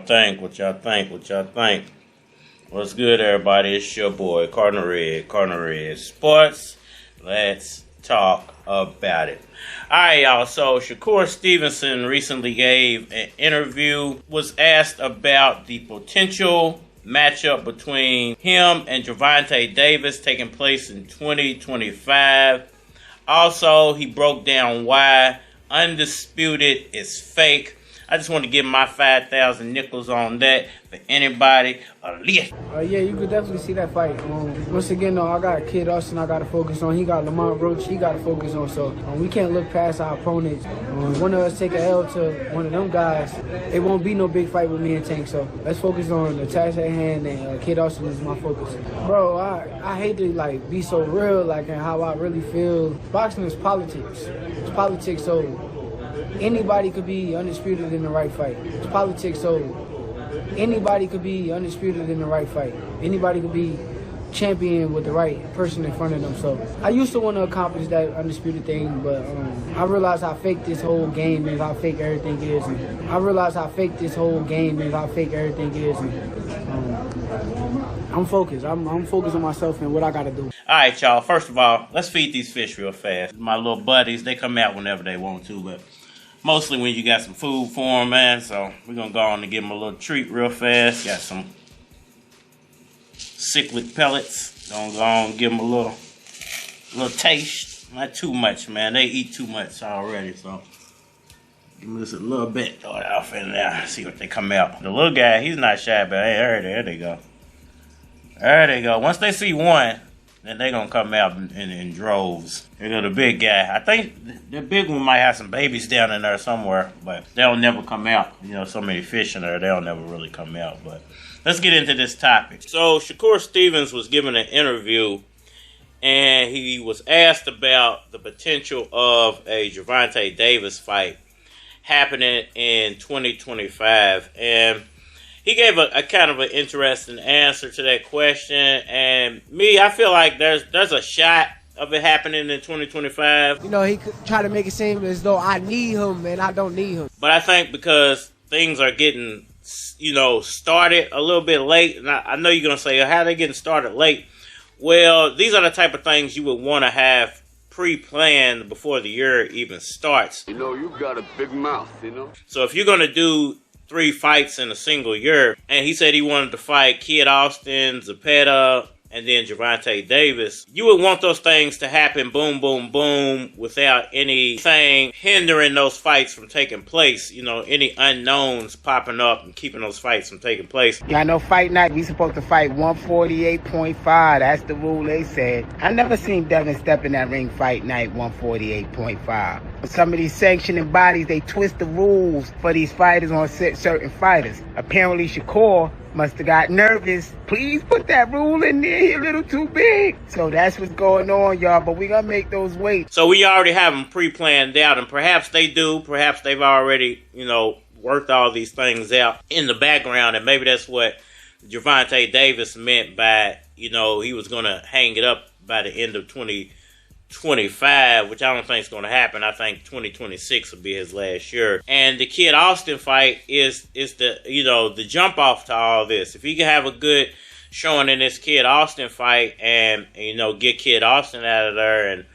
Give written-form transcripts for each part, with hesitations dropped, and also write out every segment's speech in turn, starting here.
think? What y'all think? What y'all think? What's good, everybody? It's your boy, Cardinal Red Sports. Let's talk about it. Alright, y'all. So, Shakur Stevenson recently gave an interview, was asked about the potential matchup between him and Gervonta Davis taking place in 2025. Also, he broke down why Undisputed is fake. I just want to give my 5,000 nickels on that for anybody. Yeah, you could definitely see that fight. Once again, though, I got Kid Austin I got to focus on. He got Lamont Roach he got to focus on. So we can't look past our opponents. One of us take a L to one of them guys, it won't be no big fight with me and Tank. So let's focus on the task at hand, and Kid Austin is my focus. Bro, I hate to be so real and how I really feel. Boxing is politics. It's politics, so anybody could be undisputed in the right fight. It's politics, so anybody could be undisputed in the right fight. Anybody could be champion with the right person in front of them. So I used to want to accomplish that undisputed thing, but I realized how fake this whole game is, how fake everything is. And I realized how fake this whole game is, how fake everything is. And I'm focused. I'm focused on myself and what I got to do. All right, y'all. First of all, let's feed these fish real fast. My little buddies, they come out whenever they want to, but mostly when you got some food for them, man. So we're going to go on and give them a little treat real fast. Got some cichlid pellets. Gonna go on and give them a little taste. Not too much, man. They eat too much already, so give them just a little bit. Throw it off in there. See what they come out. The little guy, he's not shy, but hey, there they go. There they go. Once they see one, then they're going to come out in droves. Here go the big guy. I think the big one might have some babies down in there somewhere, but they'll never come out. You know, so many fish in there, they'll never really come out. But let's get into this topic. So, Shakur Stevenson was given an interview, and he was asked about the potential of a Gervonta Davis fight happening in 2025. And he gave a kind of an interesting answer to that question, and I feel like there's a shot of it happening in 2025. You know, he could try to make it seem as though I need him, and I don't need him. But I think because things are getting, started a little bit late, and I know you're going to say, how are they getting started late? Well, these are the type of things you would want to have pre-planned before the year even starts. You know, you've got a big mouth, So if you're going to do 3 fights in a single year, and he said he wanted to fight Kid Austin, Zepeda, and then Gervonta Davis, you would want those things to happen boom, boom, boom, without anything hindering those fights from taking place. Any unknowns popping up and keeping those fights from taking place. Yeah, I know fight night, we supposed to fight 148.5. That's the rule they said. I never seen Devin step in that ring fight night 148.5. Some of these sanctioning bodies, they twist the rules for these fighters on certain fighters. Apparently, Shakur must have got nervous. Please put that rule in there. He a little too big. So that's what's going on, y'all. But we gonna make those weights. So we already have them pre-planned out, and perhaps they do. Perhaps they've already, worked all these things out in the background, and maybe that's what Gervonta Davis meant by, he was gonna hang it up by the end of 2025, which I don't think is going to happen. I think 2026 will be his last year. And the Kid Austin fight is the, the jump off to all this. If he can have a good showing in this Kid Austin fight and get Kid Austin out of there, and,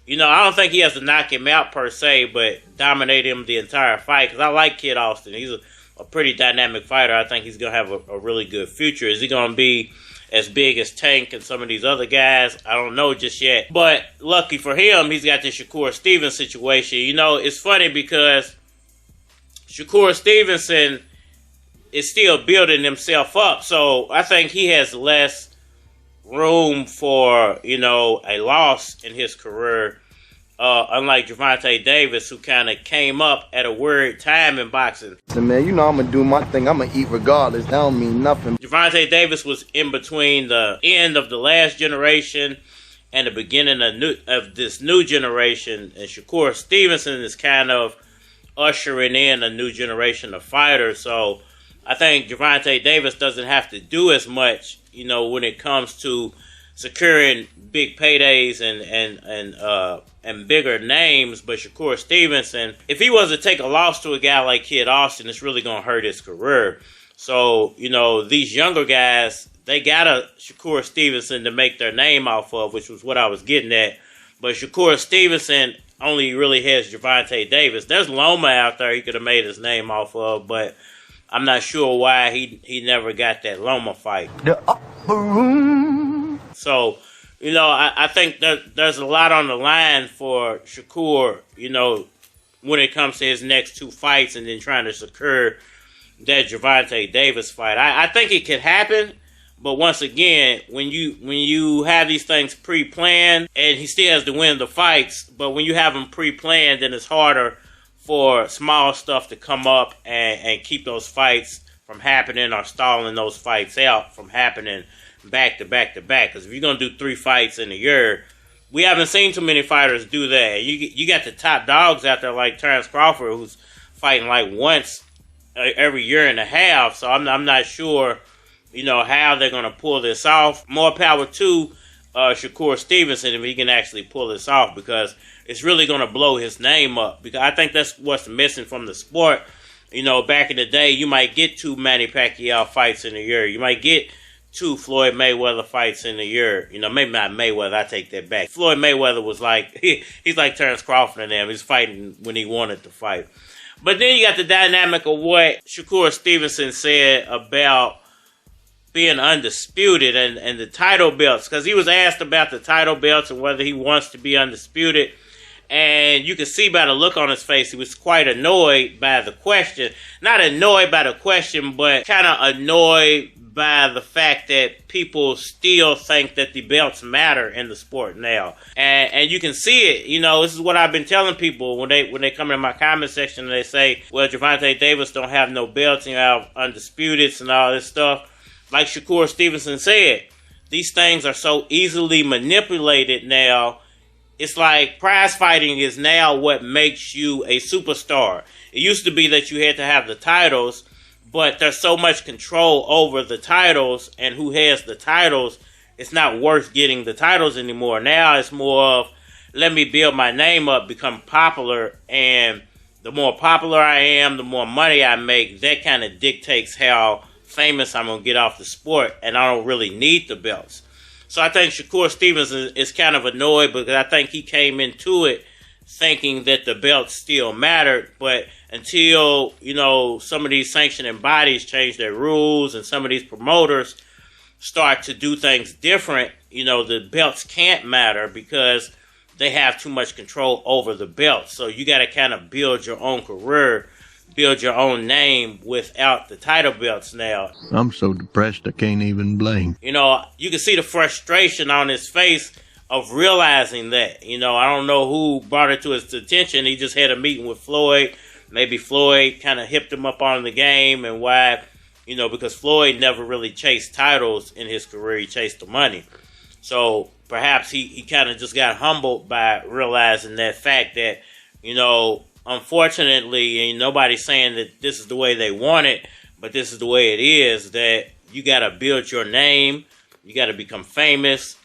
I don't think he has to knock him out per se, but dominate him the entire fight, because I like Kid Austin. He's a pretty dynamic fighter. I think he's going to have a really good future. Is he going to be as big as Tank and some of these other guys? I don't know just yet. But lucky for him, he's got the Shakur Stevenson situation. It's funny because Shakur Stevenson is still building himself up. So I think he has less room for, a loss in his career. Unlike Gervonta Davis, who kind of came up at a weird time in boxing. So, man, I'm going to do my thing. I'm going to eat regardless. That don't mean nothing. Gervonta Davis was in between the end of the last generation and the beginning of this new generation. And Shakur Stevenson is kind of ushering in a new generation of fighters. So I think Gervonta Davis doesn't have to do as much, when it comes to securing big paydays and bigger names. But Shakur Stevenson, if he was to take a loss to a guy like Kid Austin, it's really going to hurt his career. So, you know, these younger guys, they got a Shakur Stevenson to make their name off of, which was what I was getting at. But Shakur Stevenson only really has Gervonta Davis. There's Loma out there he could have made his name off of, but I'm not sure why he never got that Loma fight. The upper room. So, you know, I think there's a lot on the line for Shakur, you know, when it comes to his next two fights and then trying to secure that Gervonta Davis fight. I think it could happen. But once again, when you have these things pre-planned, and he still has to win the fights, but when you have them pre-planned, then it's harder for small stuff to come up and keep those fights from happening or stalling those fights out from happening back to back to back. Because if you're going to do 3 fights in a year, we haven't seen too many fighters do that. You got the top dogs out there like Terrence Crawford, who's fighting like once every year and a half. So I'm not sure, you know, how they're going to pull this off. More power to Shakur Stevenson if he can actually pull this off, because it's really going to blow his name up. Because I think that's what's missing from the sport. You know, back in the day, you might get 2 Manny Pacquiao fights in a year. You might get 2 Floyd Mayweather fights in a year. You know, maybe not Mayweather. I take that back. Floyd Mayweather was like, he's like Terrence Crawford and them. He's fighting when he wanted to fight. But then you got the dynamic of what Shakur Stevenson said about being undisputed and the title belts, because he was asked about the title belts and whether he wants to be undisputed, and you can see by the look on his face he was quite annoyed by the question. Not annoyed by the question, but kind of annoyed by the fact that people still think that the belts matter in the sport now, and you can see it. You know, this is what I've been telling people when they come in my comment section and they say, well, Gervonta Davis don't have no belts and you have undisputeds and all this stuff. Like Shakur Stevenson said, these things are so easily manipulated now. It's like prize fighting is now what makes you a superstar. It used to be that you had to have the titles, but there's so much control over the titles and who has the titles, it's not worth getting the titles anymore. Now it's more of, let me build my name up, become popular, and the more popular I am, the more money I make. That kind of dictates how famous I'm going to get off the sport, and I don't really need the belts. So I think Shakur Stevenson is kind of annoyed because I think he came into it thinking that the belts still mattered, but until, you know, some of these sanctioning bodies change their rules and some of these promoters start to do things different, you know, the belts can't matter because they have too much control over the belts. So you got to kind of build your own career, build your own name without the title belts now. I'm so depressed I can't even blame. You know, you can see the frustration on his face of realizing that. You know, I don't know who brought it to his attention. He just had a meeting with Floyd. Maybe Floyd kind of hipped him up on the game, and why, you know, because Floyd never really chased titles in his career. He chased the money. So perhaps he kind of just got humbled by realizing that fact that, you know, unfortunately, and nobody's saying that this is the way they want it, but this is the way it is, that you got to build your name, you got to become famous,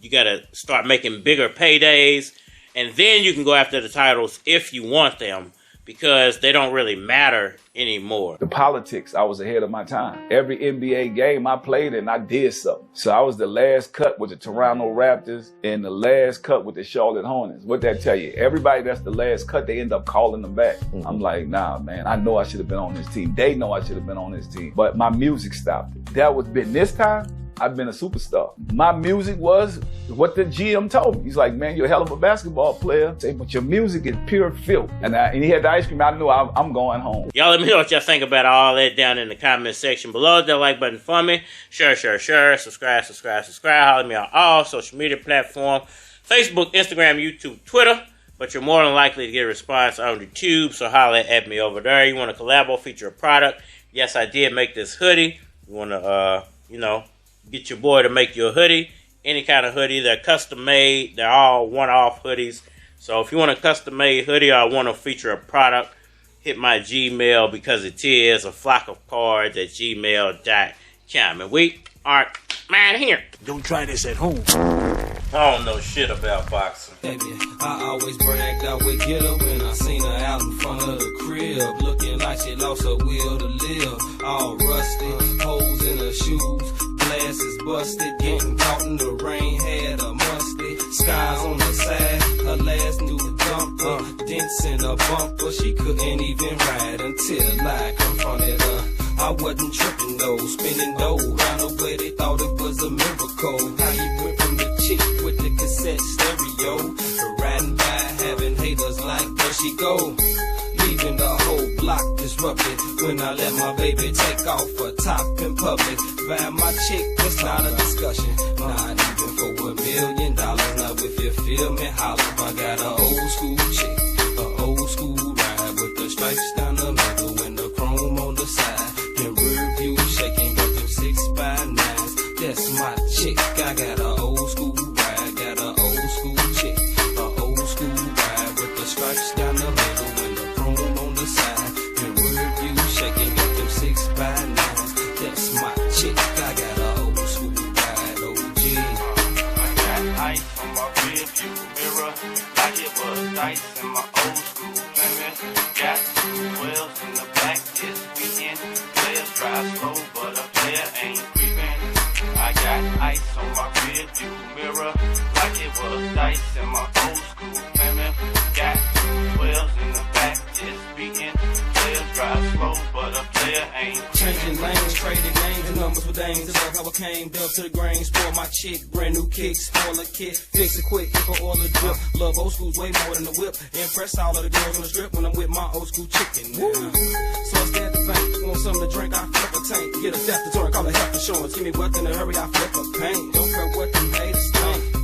you got to start making bigger paydays, and then you can go after the titles if you want them, because they don't really matter anymore. The politics, I was ahead of my time. Every NBA game I played in, I did something. So I was the last cut with the Toronto Raptors and the last cut with the Charlotte Hornets. What that tell you? Everybody that's the last cut, they end up calling them back. I'm like, nah, man, I know I should have been on this team. They know I should have been on this team. But my music stopped it. That was been this time. I've been a superstar. My music was what the GM told me. He's like, man, you're a hell of a basketball player. Say, but your music is pure filth. And he had the ice cream. I knew I'm going home. Y'all let me know what y'all think about all that down in the comment section below. Hit that like button for me. Share. Subscribe. Holler me on all social media platforms. Facebook, Instagram, YouTube, Twitter. But you're more than likely to get a response on the tube. So holler at me over there. You want to collab or feature a product? Yes, I did make this hoodie. You want to, get your boy to make you a hoodie, any kind of hoodie. They're custom made. They're all one-off hoodies. So if you want a custom made hoodie or want to feature a product, hit my Gmail, because it is a flock of cards at gmail.com. And we are Man, here. Don't try this at home. I don't know shit about boxing. Baby, I always bragged I would get her when I seen her out in front of the crib, looking like she lost her will to live. All rusty, holes in her shoes, glasses busted, getting caught in the rain, had a musty, skies on the side, her last new dumper, dents in her bumper, she couldn't even ride until I confronted her. I wasn't tripping though, spinning dough round the way they thought it was a miracle. How you went from the chick with the cassette stereo to riding by having haters like there she go, leaving the whole block disrupted when I let my baby take off a top in public. By my chick, it's not a discussion, not even for $1 million. Now if you feel me, holler. I got an old school chick, an old school ride with the stripes down the middle and the chrome on the side. In rear view, shaking up them 6x9s. That's my chick. I got an old school ride, got an old school chick, an old school ride with the stripes down the middle and the chrome on the side. In rear view, shaking up them 6x9s. That's my chick. I got an old school ride, OG. I got ice on my rear view mirror, like it was dice in my old school limit. Got 12s in the back this weekend. Players drive slow, but a player ain't creeping. I got ice on my rear view mirror, like it was dice in my old school limit. Got 12s in the back this weekend. Players drive slow, but a player ain't changing lanes, trading names and numbers with names. Love how I came, dove to the grain. Spoil my chick, brand new kicks, spoil a kit, fix it quick, for all the drip. Love old school's way more than the whip. Impress all of the girls on the strip when I'm with my old school chicken. So I stand to think, want something to drink, I flip a tank. Get a death deterrent, call it health insurance. Give me what in a hurry, I flip a paint. Don't care what them haters think.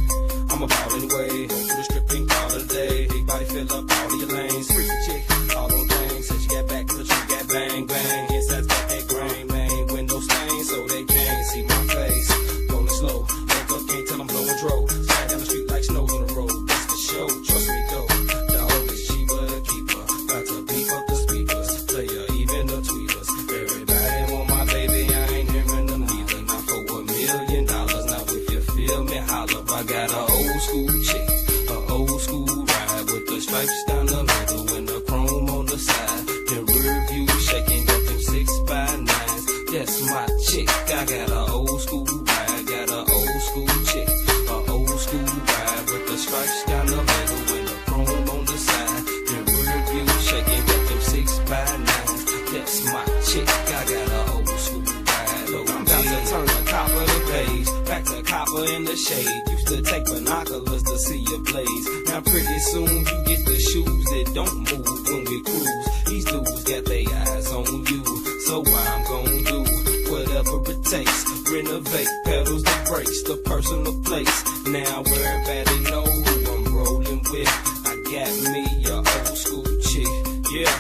I'm about anyway, go to the stripping all of the day. Big body fill up all of your lanes. Freaky chick, all on things. Said she got back to the truth, got bang, bang. Inside's got that grain, man. Window stains, so they can't see my face. Going slow, look up, can't tell I'm blowing dro. Slide down the street like snow on the road. That's for sure, trust me though. Dog is cheaper to keep her. Got to beef up the speakers, player, even the tweeters. Everybody want my baby, I ain't hearing them neither. Not for $1 million. Now if you feel me, holler. I got an old school chick, an old school ride with the stripes down the middle and the chrome on the side. In rear view, shaking up them 6x9s. That's my chick. I got an old school ride, got an old school chick, an old school ride with the stripes down the middle and the chrome on the side. In rear view, shaking up them 6x9s. That's my chick. I got an old school ride. I'm about to turn the copper to beige, back to copper in the shade. Used to take binoculars to see your blaze. Now pretty soon you get the shoes that don't move when we cruise. These dudes got their eyes on you, so I'm gon' do whatever it takes. Renovate, pedals the brakes, the personal place. Now everybody know who I'm rolling with. I got me a old school chick, yeah.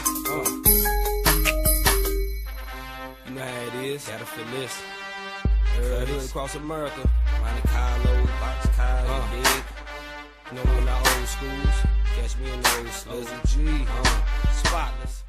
You know how it is, gotta feel this. Hood across America, Monte Carlo, Box Carlo, Big. You know, in our old schools, catch me in those OG, spotless.